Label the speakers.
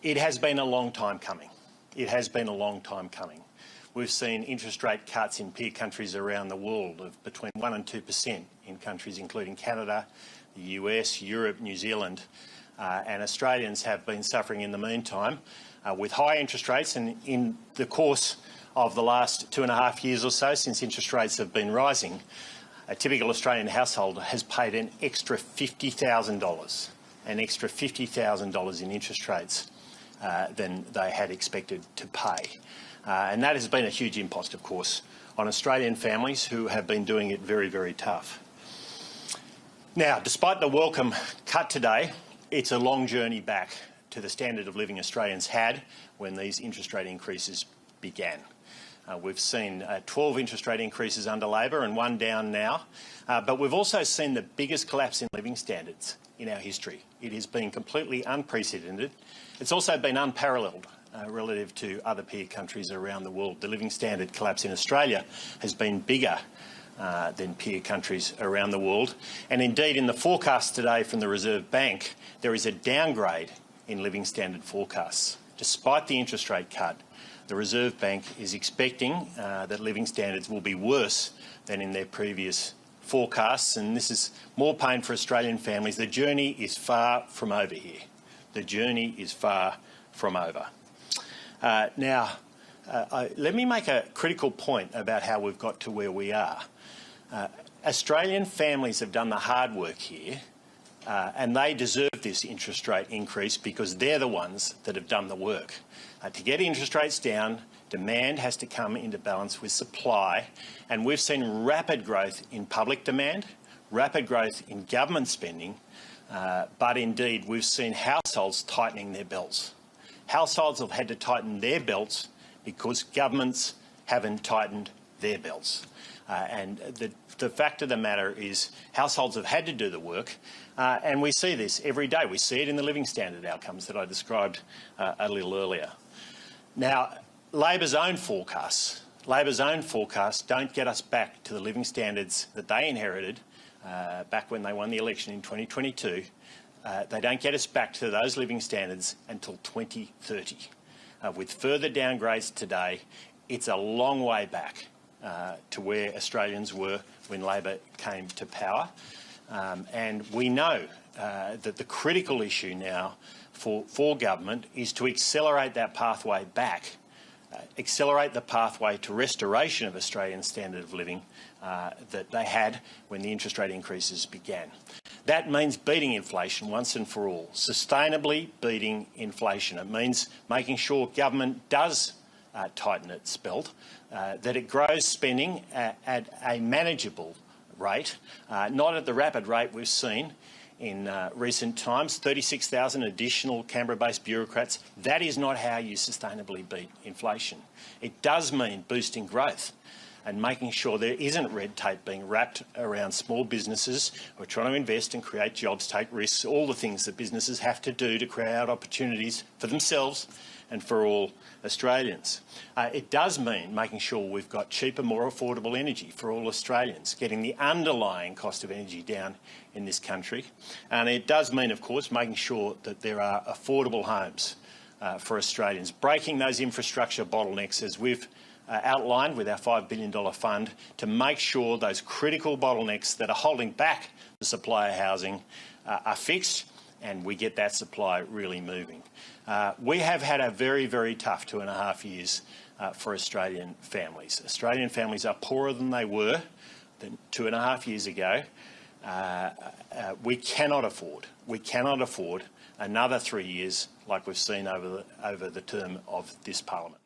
Speaker 1: It has been a long time coming. It has been a long time coming. We've seen interest rate cuts in peer countries around the world of between 1% and 2% in countries including Canada, the US, Europe, New Zealand, and Australians have been suffering in the meantime with high interest rates. And in the course of the last 2.5 years or so, since interest rates have been rising, a typical Australian household has paid an extra $50,000 in interest rates than they had expected to pay. And that has been a huge impost, of course, on Australian families who have been doing it very, very tough. Now, despite the welcome cut today, it's a long journey back to the standard of living Australians had when these interest rate increases began. We've seen 12 interest rate increases under Labor and one down now, but we've also seen the biggest collapse in living standards in our history. It has been completely unprecedented. It's also been unparalleled relative to other peer countries around the world. The living standard collapse in Australia has been bigger than peer countries around the world. And indeed, in the forecast today from the Reserve Bank, there is a downgrade in living standard forecasts. Despite the interest rate cut, the Reserve Bank is expecting that living standards will be worse than in their previous forecasts, and this is more pain for Australian families. The journey is far from over here. The journey is far from over. Let me make a critical point about how we've got to where we are. Australian families have done the hard work here, and they deserve this interest rate increase because they're the ones that have done the work. To get interest rates down, demand has to come into balance with supply, and we've seen rapid growth in public demand, rapid growth in government spending, but indeed we've seen households tightening their belts. Households have had to tighten their belts because governments haven't tightened their belts. And the fact of the matter is households have had to do the work, and we see this every day. We see it in the living standard outcomes that I described a little earlier. Now, Labor's own forecasts don't get us back to the living standards that they inherited back when they won the election in 2022. They don't get us back to those living standards until 2030. With further downgrades today, it's a long way back to where Australians were when Labor came to power. And we know that the critical issue now for government is to accelerate that pathway back, accelerate the pathway to restoration of Australian standard of living that they had when the interest rate increases began. That means beating inflation once and for all, sustainably beating inflation. It means making sure government does tighten its belt, that it grows spending at a manageable rate, not at the rapid rate we've seen in recent times. 36,000 additional Canberra-based bureaucrats. That is not how you sustainably beat inflation. It does mean boosting growth and making sure there isn't red tape being wrapped around small businesses who are trying to invest and create jobs, take risks, all the things that businesses have to do to create opportunities for themselves and for all Australians. It does mean making sure we've got cheaper, more affordable energy for all Australians, getting the underlying cost of energy down in this country. And it does mean, of course, making sure that there are affordable homes for Australians, breaking those infrastructure bottlenecks as we've outlined with our $5 billion fund to make sure those critical bottlenecks that are holding back the supply of housing are fixed and we get that supply really moving. We have had a very, very tough 2.5 years for Australian families. Australian families are poorer than they were 2.5 years ago. We cannot afford another 3 years like we've seen over the term of this parliament.